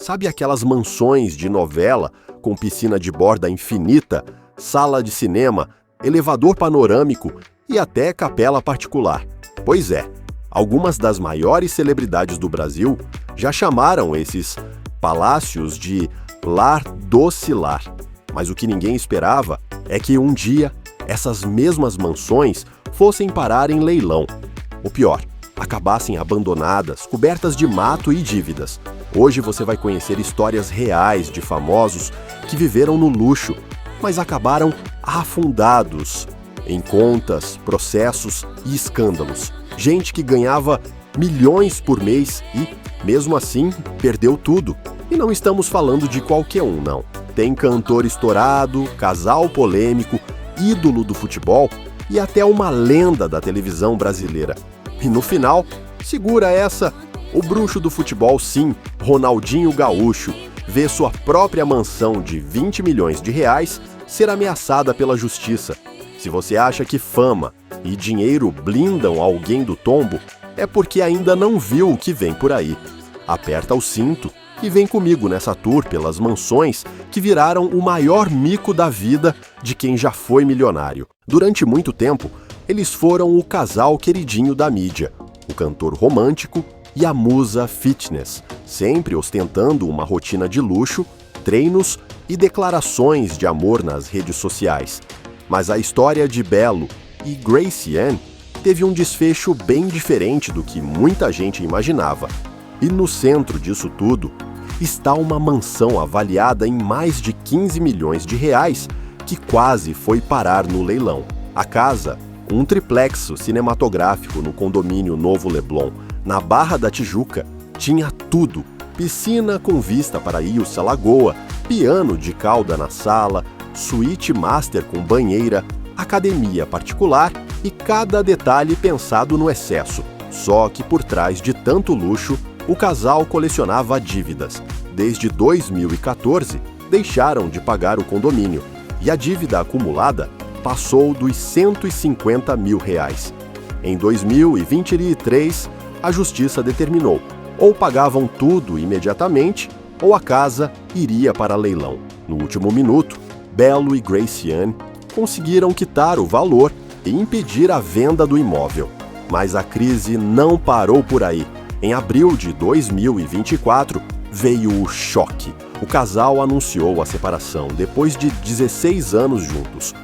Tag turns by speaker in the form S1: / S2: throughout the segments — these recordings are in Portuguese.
S1: Sabe aquelas mansões de novela com piscina de borda infinita, sala de cinema, elevador panorâmico e até capela particular? Pois é, algumas das maiores celebridades do Brasil já chamaram esses palácios de lar doce lar. Mas o que ninguém esperava é que um dia essas mesmas mansões fossem parar em leilão. Ou pior, acabassem abandonadas, cobertas de mato e dívidas. Hoje você vai conhecer histórias reais de famosos que viveram no luxo, mas acabaram afundados em contas, processos e escândalos. Gente que ganhava milhões por mês e, mesmo assim, perdeu tudo. E não estamos falando de qualquer um, não. Tem cantor estourado, casal polêmico, ídolo do futebol e até uma lenda da televisão brasileira. E no final, segura essa, o bruxo do futebol, sim, Ronaldinho Gaúcho, vê sua própria mansão de 20 milhões de reais ser ameaçada pela justiça. Se você acha que fama e dinheiro blindam alguém do tombo, é porque ainda não viu o que vem por aí. Aperta o cinto e vem comigo nessa tour pelas mansões que viraram o maior mico da vida de quem já foi milionário. Durante muito tempo, eles foram o casal queridinho da mídia, o cantor romântico e a musa fitness, sempre ostentando uma rotina de luxo, treinos e declarações de amor nas redes sociais. Mas a história de Belo e Graciane teve um desfecho bem diferente do que muita gente imaginava. E no centro disso tudo está uma mansão avaliada em mais de 15 milhões de reais que quase foi parar no leilão. A casa, um triplexo cinematográfico no condomínio Novo Leblon, na Barra da Tijuca, tinha tudo: piscina com vista para Ilha Lagoa, piano de cauda na sala, suíte master com banheira, academia particular e cada detalhe pensado no excesso. Só que por trás de tanto luxo, o casal colecionava dívidas. Desde 2014, deixaram de pagar o condomínio e a dívida acumulada passou dos 150 mil reais. Em 2023, a justiça determinou: ou pagavam tudo imediatamente, ou a casa iria para leilão. No último minuto, Belo e Graciane conseguiram quitar o valor e impedir a venda do imóvel. Mas a crise não parou por aí. Em abril de 2024, veio o choque. O casal anunciou a separação depois de 16 anos juntos.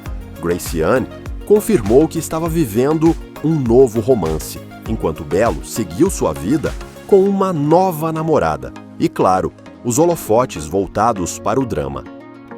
S1: Graciane confirmou que estava vivendo um novo romance, enquanto Belo seguiu sua vida com uma nova namorada. E claro, os holofotes voltados para o drama.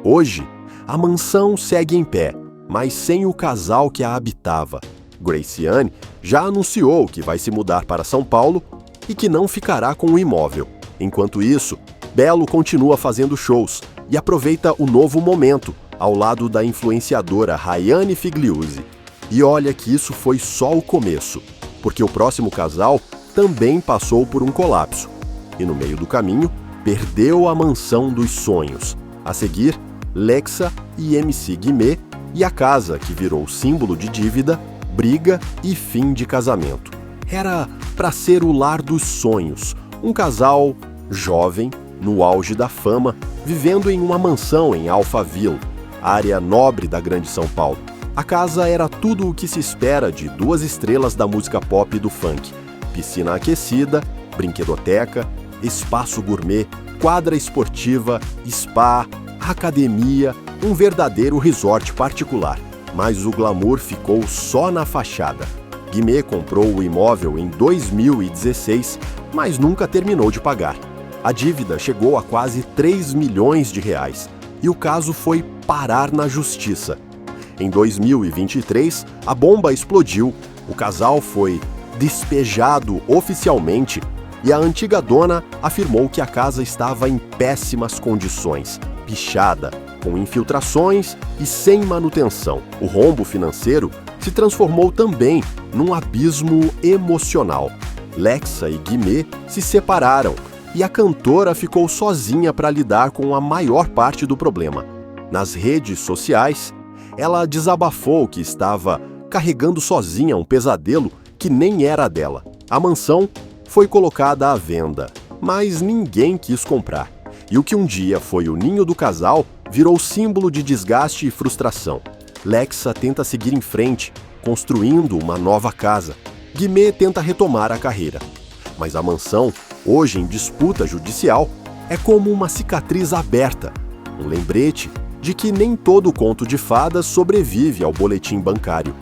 S1: Hoje, a mansão segue em pé, mas sem o casal que a habitava. Graciane já anunciou que vai se mudar para São Paulo e que não ficará com o imóvel. Enquanto isso, Belo continua fazendo shows e aproveita o novo momento ao lado da influenciadora Rayane Figliuzzi. E olha que isso foi só o começo, porque o próximo casal também passou por um colapso e no meio do caminho perdeu a mansão dos sonhos. A seguir, Lexa e MC Guimê e a casa que virou símbolo de dívida, briga e fim de casamento. Era para ser o lar dos sonhos, um casal jovem, no auge da fama, vivendo em uma mansão em Alphaville, área nobre da Grande São Paulo. A casa era tudo o que se espera de duas estrelas da música pop e do funk: piscina aquecida, brinquedoteca, espaço gourmet, quadra esportiva, spa, academia, um verdadeiro resort particular. Mas o glamour ficou só na fachada. Guimê comprou o imóvel em 2016, mas nunca terminou de pagar. A dívida chegou a quase 3 milhões de reais e o caso foi parar na justiça. Em 2023, a bomba explodiu, o casal foi despejado oficialmente e a antiga dona afirmou que a casa estava em péssimas condições, pichada, com infiltrações e sem manutenção. O rombo financeiro se transformou também num abismo emocional. Lexa e Guimê se separaram e a cantora ficou sozinha para lidar com a maior parte do problema. Nas redes sociais, ela desabafou que estava carregando sozinha um pesadelo que nem era dela. A mansão foi colocada à venda, mas ninguém quis comprar. E o que um dia foi o ninho do casal virou símbolo de desgaste e frustração. Lexa tenta seguir em frente, construindo uma nova casa. Guimê tenta retomar a carreira. Mas a mansão, hoje em disputa judicial, é como uma cicatriz aberta, um lembrete de que nem todo conto de fadas sobrevive ao boletim bancário.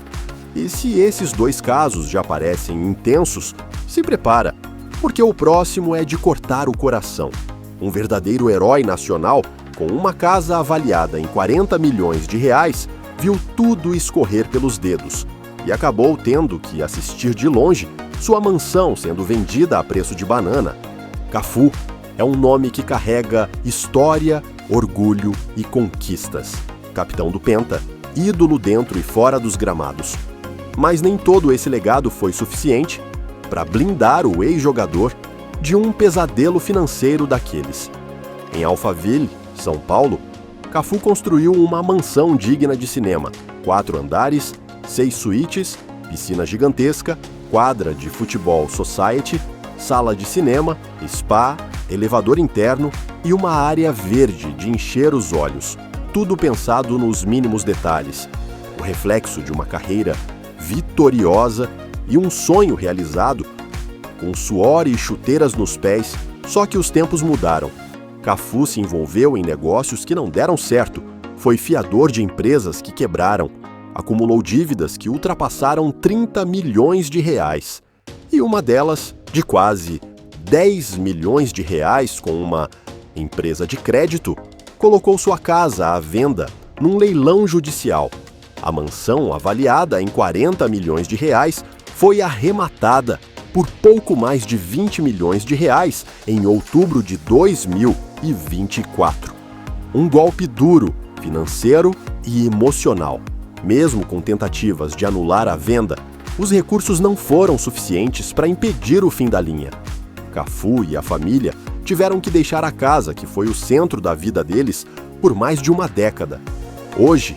S1: E se esses dois casos já parecem intensos, se prepara, porque o próximo é de cortar o coração. Um verdadeiro herói nacional, com uma casa avaliada em 40 milhões de reais, viu tudo escorrer pelos dedos e acabou tendo que assistir de longe sua mansão sendo vendida a preço de banana. Cafu é um nome que carrega história, orgulho e conquistas. Capitão do Penta, ídolo dentro e fora dos gramados. Mas nem todo esse legado foi suficiente para blindar o ex-jogador de um pesadelo financeiro daqueles. Em Alphaville, São Paulo, Cafu construiu uma mansão digna de cinema, 4 andares, 6 suítes, piscina gigantesca, quadra de futebol society, sala de cinema, spa, elevador interno e uma área verde de encher os olhos. Tudo pensado nos mínimos detalhes. O reflexo de uma carreira vitoriosa e um sonho realizado, com suor e chuteiras nos pés, só que os tempos mudaram. Cafu se envolveu em negócios que não deram certo, foi fiador de empresas que quebraram, acumulou dívidas que ultrapassaram 30 milhões de reais. E uma delas, de quase 10 milhões de reais com uma empresa de crédito, colocou sua casa à venda num leilão judicial. A mansão, avaliada em 40 milhões de reais, foi arrematada por pouco mais de 20 milhões de reais em outubro de 2024. Um golpe duro, financeiro e emocional. Mesmo com tentativas de anular a venda, os recursos não foram suficientes para impedir o fim da linha. Cafu e a família tiveram que deixar a casa, que foi o centro da vida deles, por mais de uma década. Hoje,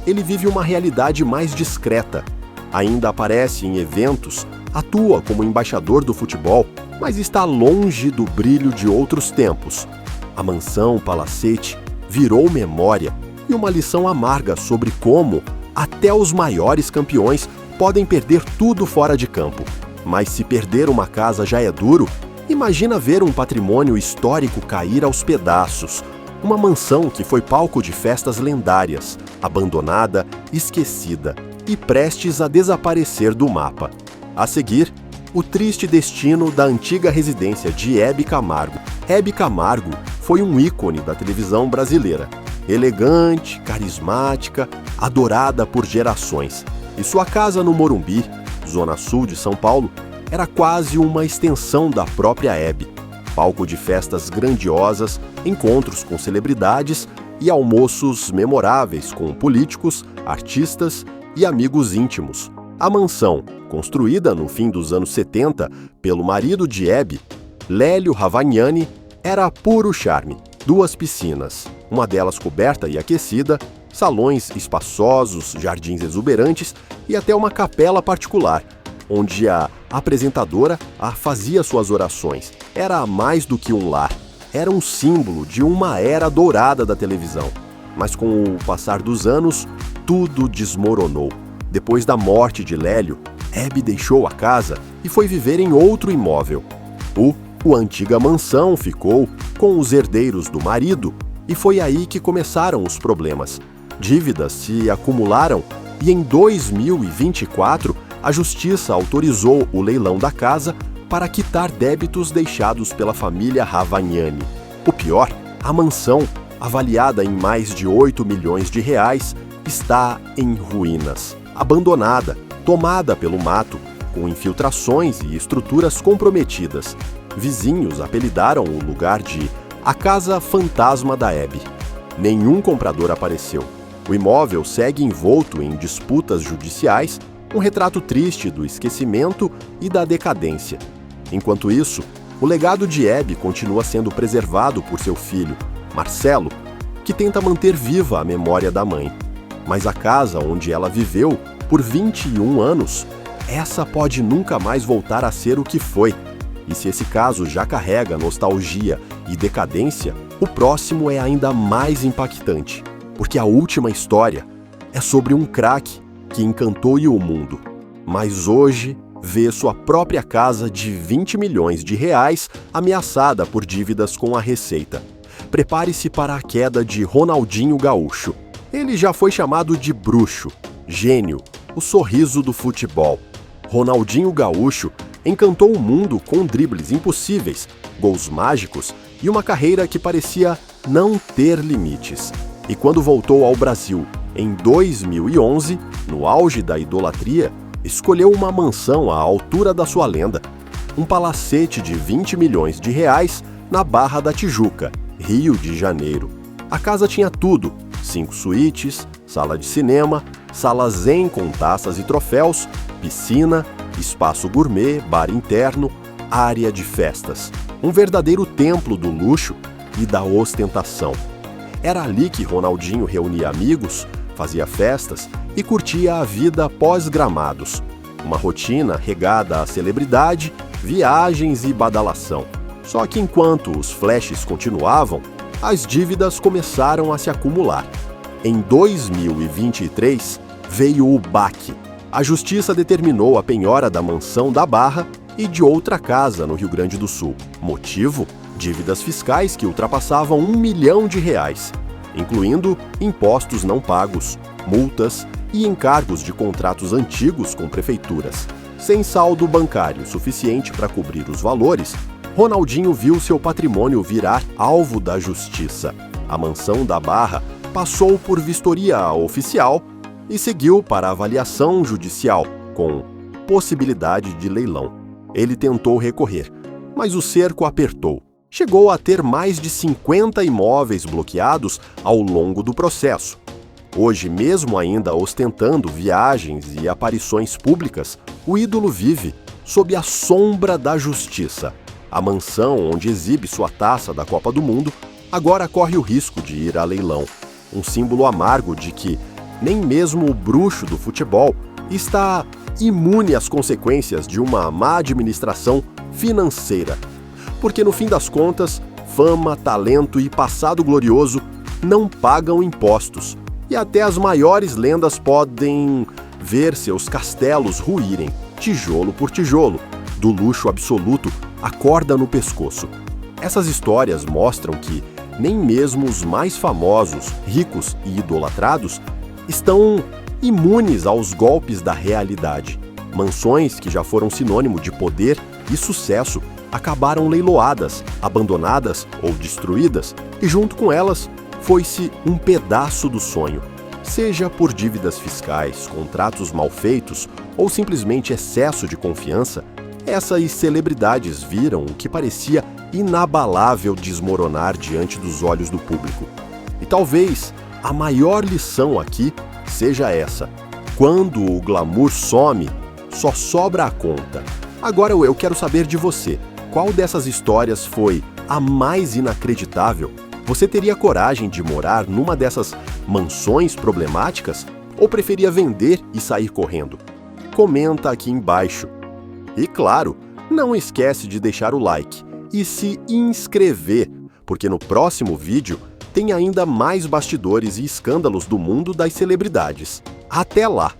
S1: ele vive uma realidade mais discreta. Ainda aparece em eventos, atua como embaixador do futebol, mas está longe do brilho de outros tempos. A mansão Palacete virou memória e uma lição amarga sobre como até os maiores campeões podem perder tudo fora de campo. Mas se perder uma casa já é duro, imagina ver um patrimônio histórico cair aos pedaços. Uma mansão que foi palco de festas lendárias, abandonada, esquecida e prestes a desaparecer do mapa. A seguir, o triste destino da antiga residência de Hebe Camargo. Hebe Camargo foi um ícone da televisão brasileira. Elegante, carismática, adorada por gerações. E sua casa no Morumbi, zona sul de São Paulo, era quase uma extensão da própria Hebe. Palco de festas grandiosas, encontros com celebridades e almoços memoráveis com políticos, artistas e amigos íntimos. A mansão, construída no fim dos anos 70 pelo marido de Hebe, Lélio Ravagnani, era puro charme. 2 piscinas, uma delas coberta e aquecida, salões espaçosos, jardins exuberantes e até uma capela particular, onde a apresentadora fazia suas orações. Era mais do que um lar, era um símbolo de uma era dourada da televisão. Mas com o passar dos anos, tudo desmoronou. Depois da morte de Lélio, Hebe deixou a casa e foi viver em outro imóvel. A antiga mansão ficou com os herdeiros do marido e foi aí que começaram os problemas. Dívidas se acumularam e em 2024 a justiça autorizou o leilão da casa para quitar débitos deixados pela família Ravagnani. O pior, a mansão, avaliada em mais de 8 milhões de reais, está em ruínas, abandonada, tomada pelo mato, com infiltrações e estruturas comprometidas. Vizinhos apelidaram o lugar de a Casa Fantasma da Hebe. Nenhum comprador apareceu. O imóvel segue envolto em disputas judiciais, um retrato triste do esquecimento e da decadência. Enquanto isso, o legado de Hebe continua sendo preservado por seu filho, Marcelo, que tenta manter viva a memória da mãe. Mas a casa onde ela viveu por 21 anos, essa pode nunca mais voltar a ser o que foi. E se esse caso já carrega nostalgia e decadência, O próximo é ainda mais impactante, porque a última história é sobre um craque que encantou o mundo, mas hoje vê sua própria casa de 20 milhões de reais ameaçada por dívidas com a Receita. Prepare-se para a queda de Ronaldinho Gaúcho. Ele já foi chamado de bruxo, gênio, o sorriso do futebol. Ronaldinho Gaúcho encantou o mundo com dribles impossíveis, gols mágicos e uma carreira que parecia não ter limites. E quando voltou ao Brasil em 2011, no auge da idolatria, escolheu uma mansão à altura da sua lenda, um palacete de 20 milhões de reais na Barra da Tijuca, Rio de Janeiro. A casa tinha tudo: 5 suítes, sala de cinema, sala zen com taças e troféus, piscina, espaço gourmet, bar interno, área de festas. Um verdadeiro templo do luxo e da ostentação. Era ali que Ronaldinho reunia amigos, fazia festas e curtia a vida pós-gramados. Uma rotina regada à celebridade, viagens e badalação. Só que enquanto os flashes continuavam, as dívidas começaram a se acumular. Em 2023, veio o baque. A justiça determinou a penhora da mansão da Barra e de outra casa no Rio Grande do Sul. Motivo? Dívidas fiscais que ultrapassavam R$1 milhão, incluindo impostos não pagos, multas e encargos de contratos antigos com prefeituras. Sem saldo bancário suficiente para cobrir os valores, Ronaldinho viu seu patrimônio virar alvo da justiça. A mansão da Barra passou por vistoria oficial e seguiu para avaliação judicial, com possibilidade de leilão. Ele tentou recorrer, mas o cerco apertou. Chegou a ter mais de 50 imóveis bloqueados ao longo do processo. Hoje, mesmo ainda ostentando viagens e aparições públicas, o ídolo vive sob a sombra da justiça. A mansão onde exibe sua taça da Copa do Mundo agora corre o risco de ir a leilão. Um símbolo amargo de que nem mesmo o bruxo do futebol está imune às consequências de uma má administração financeira. Porque no fim das contas, fama, talento e passado glorioso não pagam impostos. E até as maiores lendas podem ver seus castelos ruírem, tijolo por tijolo, do luxo absoluto à corda no pescoço. Essas histórias mostram que nem mesmo os mais famosos, ricos e idolatrados estão imunes aos golpes da realidade. Mansões que já foram sinônimo de poder e sucesso acabaram leiloadas, abandonadas ou destruídas, e junto com elas foi-se um pedaço do sonho. Seja por dívidas fiscais, contratos mal feitos ou simplesmente excesso de confiança, essas celebridades viram o que parecia inabalável desmoronar diante dos olhos do público. E talvez a maior lição aqui seja essa: quando o glamour some, só sobra a conta. Agora eu quero saber de você. Qual dessas histórias foi a mais inacreditável? Você teria coragem de morar numa dessas mansões problemáticas? Ou preferia vender e sair correndo? Comenta aqui embaixo. E claro, não esquece de deixar o like e se inscrever, porque no próximo vídeo tem ainda mais bastidores e escândalos do mundo das celebridades. Até lá!